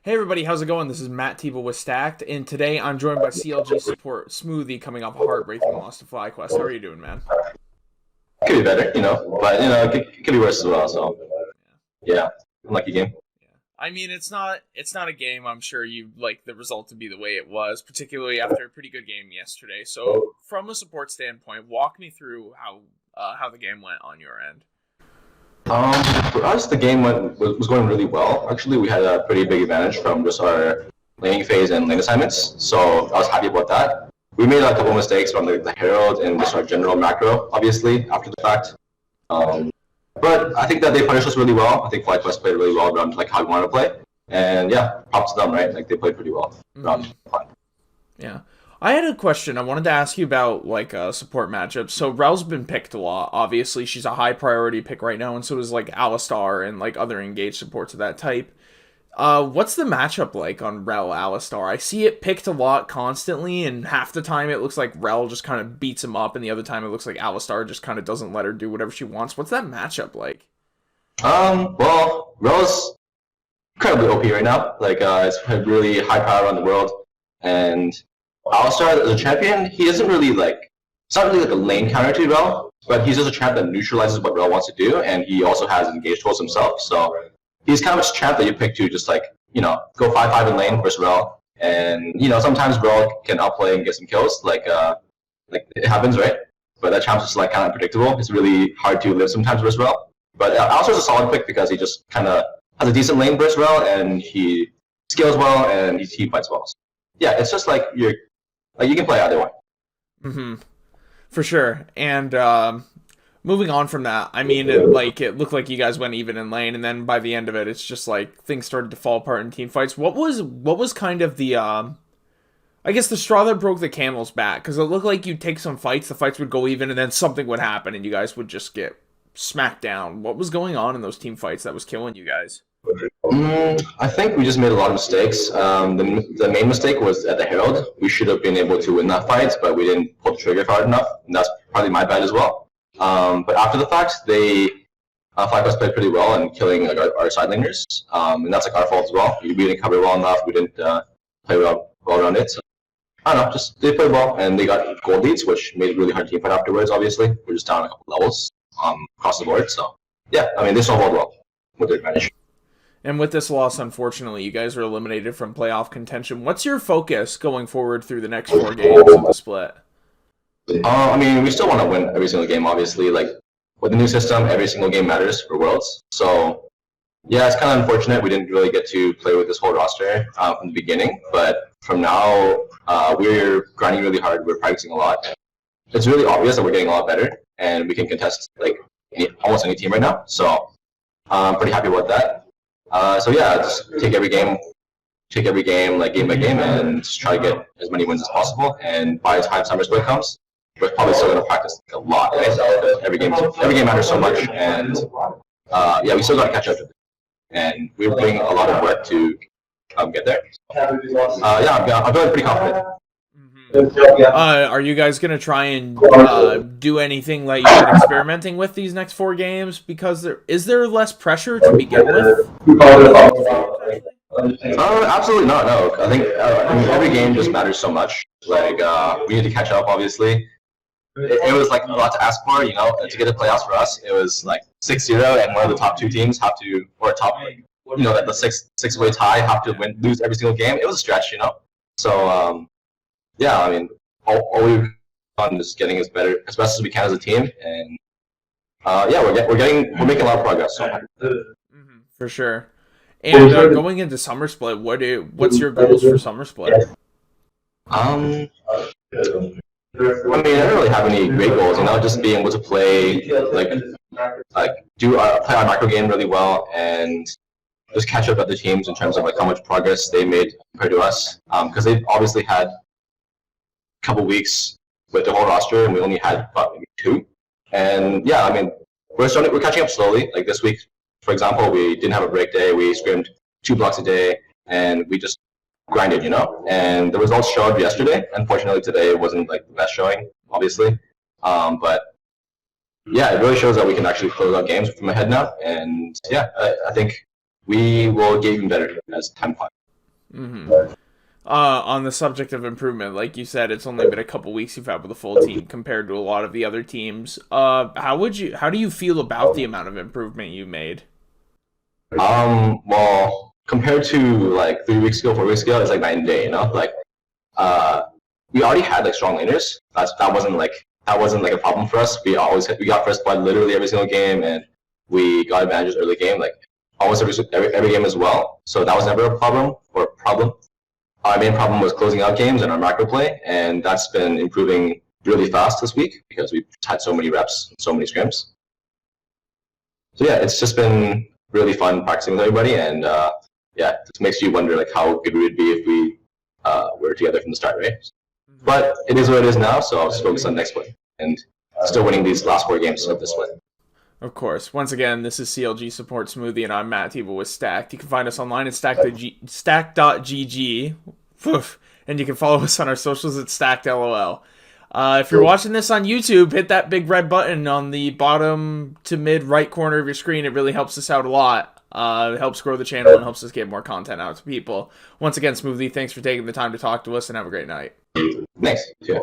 Hey everybody, how's it going? This is Matt Tebow with Stacked, and today I'm joined by CLG support Smoothie coming off a heartbreaking loss to FlyQuest. How are you doing, man? Could be better, but it could be worse as well. So yeah, unlucky game. Yeah. I mean, it's not a game I'm sure you like the result to be the way it was, particularly after a pretty good game yesterday. So, from a support standpoint, walk me through how the game went on your end. For us, the game was going really well. Actually, we had a pretty big advantage from just our laning phase and lane assignments, so I was happy about that. We made a couple mistakes from the Herald and just our general macro, obviously, after the fact. But I think that they punished us really well. I think FlyQuest played really well around like how we wanted to play, and yeah, props to them, right? Like they played pretty well around. Yeah. I had a question. I wanted to ask you about like support matchups. So Rel's been picked a lot. Obviously, she's a high priority pick right now, and so is like Alistar and like other engaged supports of that type. What's the matchup like on Rel Alistar? I see it picked a lot constantly, and half the time it looks like Rel just kind of beats him up, and the other time it looks like Alistar just kind of doesn't let her do whatever she wants. What's that matchup like? Well, Rel's incredibly OP right now. Like, it's really high power around the world, and Alistar as a champion, he isn't really like, it's not really like a lane counter to Rel, but he's just a champ that neutralizes what Rel wants to do, and he also has engaged tools himself, so he's kind of a champ that you pick to just like, go 5-5 in lane versus Rel, and sometimes Rel can outplay and get some kills, like it happens, right? But that champ's just like kind of unpredictable. It's really hard to live sometimes versus Rel. But Alistar's a solid pick because he just kind of has a decent lane versus Rel, and he scales well, and he fights well. So, yeah, it's just like you can play either way. Mm-hmm. For sure. And moving on from that, I mean, it looked like you guys went even in lane, and then by the end of it, it's just like things started to fall apart in team fights. What was kind of the I guess the straw that broke the camel's back? Because it looked like you'd take some fights, the fights would go even, and then something would happen, and you guys would just get smacked down. What was going on in those team fights that was killing you guys? I think we just made a lot of mistakes. The main mistake was at the Herald. We should have been able to win that fight, but we didn't pull the trigger hard enough, and that's probably my bad as well. But after the fact, FlyQuest played pretty well in killing like, our side laners, and that's like our fault as well. We didn't cover well enough. We didn't play well around it. So, I don't know, just they played well, and they got gold leads, which made it really hard to team fight afterwards. Obviously, we're just down a couple levels across the board. So yeah, I mean they solved well with their advantage. And with this loss, unfortunately, you guys are eliminated from playoff contention. What's your focus going forward through the next 4 games of the split? I mean, we still want to win every single game, obviously. Like, with the new system, every single game matters for Worlds. So, yeah, it's kind of unfortunate we didn't really get to play with this whole roster from the beginning. But from now, we're grinding really hard. We're practicing a lot. It's really obvious that we're getting a lot better, and we can contest like almost any team right now. So, I'm pretty happy about that. So yeah, just take every game like game by game, and just try to get as many wins as possible. And by the time summer split comes, we're probably still going to practice like, a lot. Right? Every game matters so much, and yeah, we still got to catch up. And we're putting a lot of work to get there. Yeah, I'm feeling pretty confident. Are you guys gonna try and do anything like you've been experimenting with these next 4 games? Because there less pressure to begin with? Absolutely not. No, I think every game just matters so much. Like we need to catch up. Obviously, it was like a lot to ask for. To get the playoffs for us, it was like 6-0, and one of the top 2 teams have to, or top, like the six-way tie have to lose every single game. It was a stretch, So. Yeah, I mean, all we've done is getting as best as we can as a team, and yeah, we're making a lot of progress. So. For sure. And going into summer split, what's your goals for summer split? I mean, I don't really have any great goals. Just being able to play play our micro game really well, and just catch up with other teams in terms of like how much progress they made compared to us, because they've obviously had couple weeks with the whole roster, and we only had maybe 2. And yeah, I mean, we're catching up slowly. Like this week, for example, we didn't have a break day. We scrimmed 2 blocks a day, and we just grinded, And the results showed yesterday. Unfortunately, today it wasn't like the best showing, obviously. But yeah, it really shows that we can actually close out games from ahead now. And yeah, I think we will get even better as time passes. On the subject of improvement, like you said, it's only been a couple weeks you've had with the full team compared to a lot of the other teams. How do you feel about the amount of improvement you made? Well, compared to like 3 weeks ago, 4 weeks ago, it's like night and day. You know, like uh, we already had like strong laners. That wasn't like a problem for us. We got first blood literally every single game, and we got advantages early game, like almost every game as well. So that was never a problem or a problem. Our main problem was closing out games and our macro play, and that's been improving really fast this week because we've had so many reps, and so many scrims. So yeah, it's just been really fun practicing with everybody, and yeah, it just makes you wonder like how good we would be if we were together from the start, right? But it is what it is now, so I'll just focus on next play and still winning these last 4 games of this play. Of course. Once again, this is CLG Support Smoothie, and I'm Matt Tebow with Stacked. You can find us online at stack.gg, and you can follow us on our socials at StackedLOL. If you're watching this on YouTube, hit that big red button on the bottom to mid right corner of your screen. It really helps us out a lot. It helps grow the channel and helps us get more content out to people. Once again, Smoothie, thanks for taking the time to talk to us, and have a great night. Thanks. Yeah.